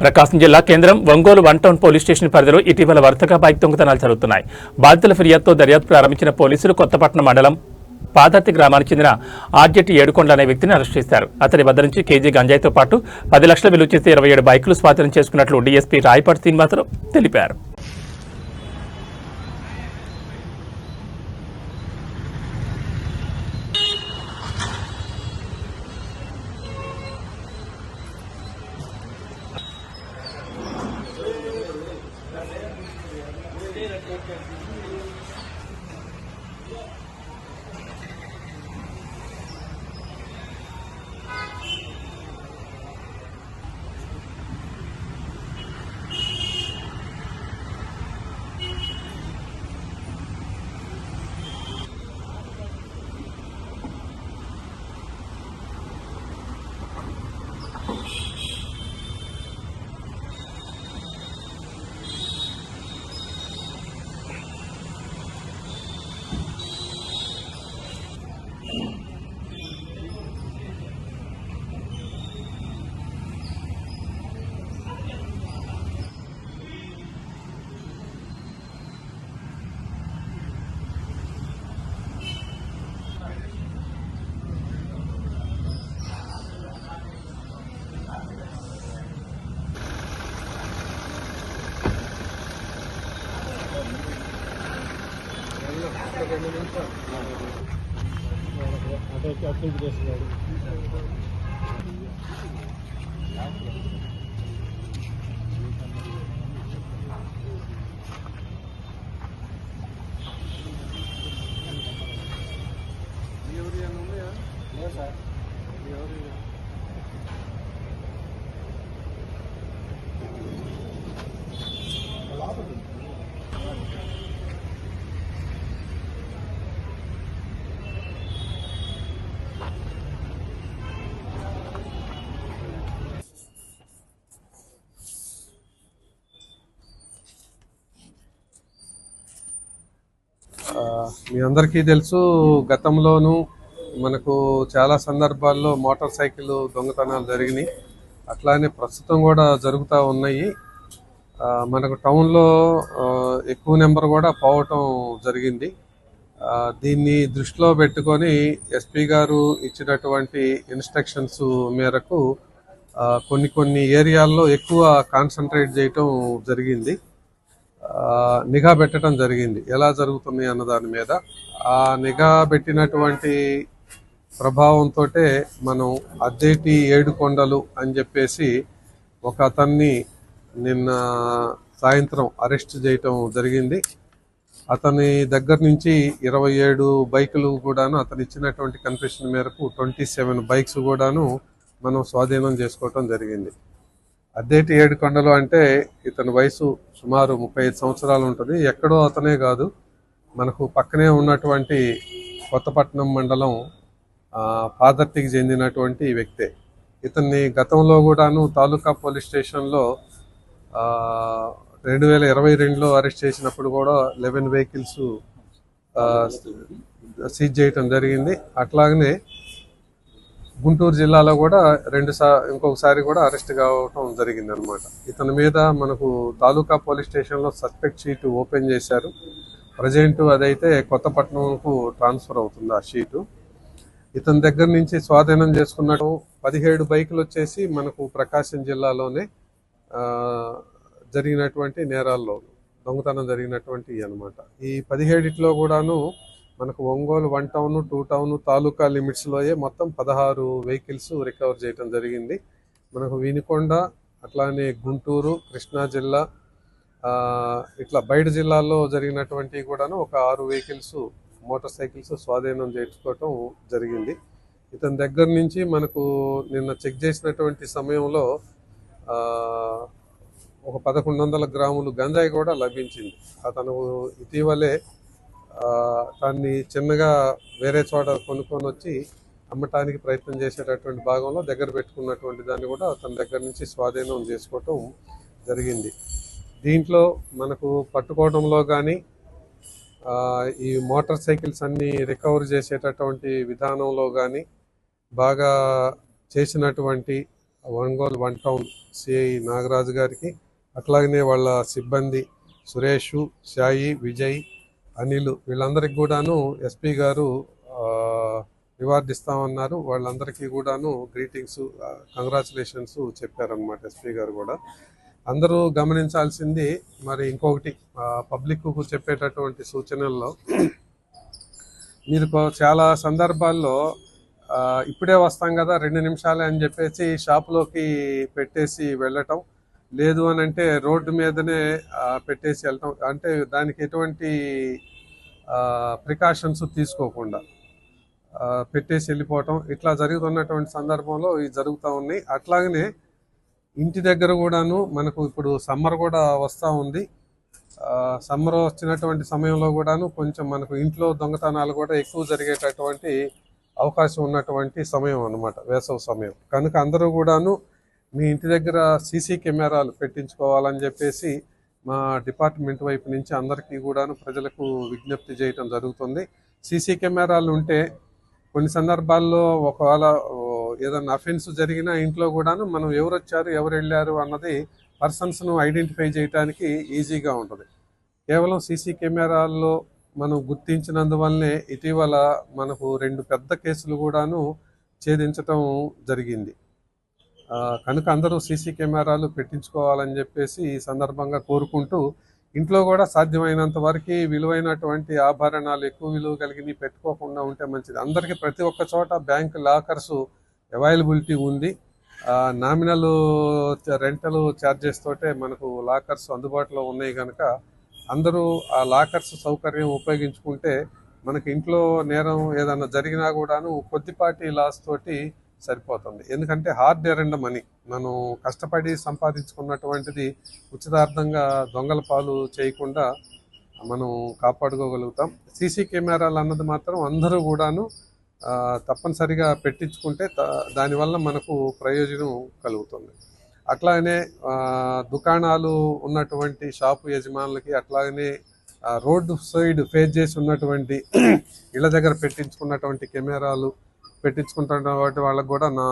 ప్రకాశం జిల్లా కేంద్రం Ongole one town police station పరిధిలో ఇటీవల వరుసగా బైక్ దొంగతనాలు జరుగుతున్నాయి. బాధితుల ఫిర్యాదుతో దర్యాప్తు ప్రారంభించిన పోలీసులు కొత్తపట్నం మండలం పాదర్తి గ్రామానికి చెందిన ఆర్జెట్ ఏడుకొండ అనే వ్యక్తిని అరెస్ట్ చేశారు. అతని వద్ద నుంచి కేజీ గంజాయితో పాటు 10 లక్షల విలువ చేసే 27 బైకులు స్వాధీనం చేసుకున్నట్లు డీఎస్పీ రాయపాటి శ్రీనివాసరావు తెలిపారు. మీ అందరికీ తెలుసు, గతంలోనూ మనకు చాలా సందర్భాల్లో మోటార్ సైకిల్ దొంగతనాలు జరిగినాయి. అట్లానే ప్రస్తుతం కూడా జరుగుతూ ఉన్నాయి. మనకు టౌన్లో ఎక్కువ నెంబర్ కూడా పోవటం జరిగింది. దీన్ని దృష్టిలో పెట్టుకొని ఎస్పీ గారు ఇచ్చినటువంటి ఇన్స్ట్రక్షన్స్ మేరకు కొన్ని ఏరియాల్లో ఎక్కువ కాన్సన్ట్రేట్ చేయటం జరిగింది. నిఘా పెట్టడం జరిగింది ఎలా జరుగుతుంది అన్న దాని మీద. ఆ నిఘా పెట్టినటువంటి ప్రభావంతో మనం అద్దేటి ఏడుకొండలు అని చెప్పేసి ఒక అతన్ని నిన్న సాయంత్రం అరెస్ట్ చేయటం జరిగింది. అతని దగ్గర నుంచి 27 బైకులు కూడాను, అతను ఇచ్చినటువంటి కన్ఫెషన్ మేరకు 27 బైక్స్ కూడాను మనం స్వాధీనం చేసుకోవటం జరిగింది. అద్దేటి ఏడుకొండలు అంటే ఇతని వయసు సుమారు 35 సంవత్సరాలు ఉంటుంది. ఎక్కడో అతనే కాదు, మనకు పక్కనే ఉన్నటువంటి కొత్తపట్నం మండలం పాదర్తికి చెందినటువంటి వ్యక్తే. ఇతన్ని గతంలో కూడాను తాలూకా పోలీస్ స్టేషన్లో 2022లో అరెస్ట్ చేసినప్పుడు కూడా 11 వెహికల్స్ సీజ్ చేయటం జరిగింది. అట్లాగనే గుంటూరు జిల్లాలో కూడా ఇంకొకసారి కూడా అరెస్ట్ కావటం జరిగింది అనమాట. ఇతని మీద మనకు తాలూకా పోలీస్ స్టేషన్లో సస్పెక్ట్ షీట్ ఓపెన్ చేశారు. ప్రజెంట్ అదైతే కొత్తపట్నంకు ట్రాన్స్ఫర్ అవుతుంది ఆ షీటు. ఇతని దగ్గర నుంచి స్వాధీనం చేసుకున్నట్టు 17 బైకులు వచ్చేసి మనకు ప్రకాశం జిల్లాలోనే జరిగినటువంటి నేరాల్లో దొంగతనం జరిగినటువంటి అనమాట. ఈ 17లో కూడాను మనకు ఒంగోలు 1 టౌన్ 2 టౌన్ తాలూకా లిమిట్స్లోయే మొత్తం 16 వెహికల్స్ రికవర్ చేయడం జరిగింది. మనకు వినుకొండ, అట్లానే గుంటూరు, కృష్ణా జిల్లా, ఇట్లా బయట జిల్లాల్లో జరిగినటువంటి కూడాను ఒక 6 వెహికల్స్ మోటార్ సైకిల్స్ స్వాధీనం చేసుకోవటం జరిగింది. ఇతని దగ్గర నుంచి మనకు నిన్న చెక్ చేసినటువంటి సమయంలో ఒక 1100 గ్రాములు గంజాయి కూడా లభించింది. అతను ఇటీవలే దాన్ని చిన్నగా వేరే చోట కొనుక్కొని వచ్చి అమ్మటానికి ప్రయత్నం చేసేటటువంటి భాగంలో దగ్గర పెట్టుకున్నటువంటి దాన్ని కూడా అతని దగ్గర నుంచి స్వాధీనం చేసుకోవటం జరిగింది. దీంట్లో మనకు పట్టుకోవడంలో కానీ ఈ మోటార్ సైకిల్స్ అన్ని రికవర్ చేసేటటువంటి విధానంలో కానీ బాగా చేసినటువంటి Ongole one town CI Nagaraju గారికి, అట్లాగనే వాళ్ళ సిబ్బంది సురేష్, సాయి, విజయ్, అనిల్ వీళ్ళందరికీ కూడాను ఎస్పీ గారు రివార్డ్ ఇస్తామన్నారు. వాళ్ళందరికీ కూడాను గ్రీటింగ్స్, కంగ్రాచులేషన్స్ చెప్పారనమాట ఎస్పీ గారు కూడా. అందరూ గమనించాల్సింది మరి ఇంకొకటి, పబ్లిక్కు చెప్పేటటువంటి సూచనల్లో మీరు చాలా సందర్భాల్లో ఇప్పుడే వస్తాం కదా 2 నిమిషాలే అని చెప్పేసి షాపులోకి పెట్టేసి వెళ్ళటం, లేదు అని అంటే రోడ్డు మీదనే పెట్టేసి వెళ్ళటం, అంటే దానికి ఎటువంటి ప్రికాషన్స్ తీసుకోకుండా పెట్టేసి వెళ్ళిపోవటం, ఇట్లా జరుగుతున్నటువంటి సందర్భంలో ఇవి జరుగుతూ ఉన్నాయి. అట్లాగనే ఇంటి దగ్గర కూడాను మనకు ఇప్పుడు సమ్మర్ కూడా వస్తూ ఉంది. సమ్మర్ వచ్చినటువంటి సమయంలో కూడాను కొంచెం మనకు ఇంట్లో దొంగతనాలు కూడా ఎక్కువ జరిగేటటువంటి అవకాశం ఉన్నటువంటి సమయం అన్నమాట, వేసవి సమయం. కనుక అందరూ కూడాను మీ ఇంటి దగ్గర సీసీ కెమెరాలు పెట్టించుకోవాలని చెప్పేసి మా డిపార్ట్మెంట్ వైపు నుంచి అందరికీ కూడాను ప్రజలకు విజ్ఞప్తి చేయటం జరుగుతుంది. సీసీ కెమెరాలు ఉంటే కొన్ని సందర్భాల్లో ఒకవేళ ఏదన్నా అఫెన్స్ జరిగినా ఇంట్లో కూడాను మనం ఎవరు వచ్చారు ఎవరు వెళ్ళారు అన్నది పర్సన్స్ను ఐడెంటిఫై చేయడానికి ఈజీగా ఉంటుంది. కేవలం సీసీ కెమెరాల్లో మనం గుర్తించినందువల్లనే ఇటీవల మనకు 2 పెద్ద కేసులు కూడాను ఛేదించటం జరిగింది. కనుక అందరూ సీసీ కెమెరాలు పెట్టించుకోవాలని చెప్పేసి ఈ సందర్భంగా కోరుకుంటూ, ఇంట్లో కూడా సాధ్యమైనంత వరకు విలువైనటువంటి ఆభరణాలు, ఎక్కువ విలువ కలిగినవి పెట్టుకోకుండా ఉంటే మంచిది. అందరికీ ప్రతి ఒక్క చోట బ్యాంక్ లాకర్స్ అవైలబిలిటీ ఉంది. నామినల్ రెంటల్ ఛార్జెస్ తోటే మనకు లాకర్స్ అందుబాటులో ఉన్నాయి కనుక అందరూ ఆ లాకర్స్ సౌకర్యం ఉపయోగించుకుంటే మనకి ఇంట్లో నేరం ఏదైనా జరిగినా కూడాను కొద్దిపాటి లాస్ తోటి సరిపోతుంది. ఎందుకంటే హార్డ్ ఎర్న్డ్ మనీ, మనం కష్టపడి సంపాదించుకున్నటువంటిది ఉచితార్థంగా దొంగల పాలు చేయకుండా మనం కాపాడుకోగలుగుతాం. సీసీ కెమెరాలు అన్నది మాత్రం అందరూ కూడాను తప్పనిసరిగా పెట్టించుకుంటే దానివల్ల మనకు ప్రయోజనం కలుగుతుంది. అట్లాగనే దుకాణాలు ఉన్నటువంటి షాపు యజమానులకి, అట్లాగనే రోడ్డు సైడ్ ఫేస్ చేసి ఉన్నటువంటి ఇళ్ళ దగ్గర పెట్టించుకున్నటువంటి కెమెరాలు పెట్టించుకుంటున్న వాళ్ళకి కూడా నా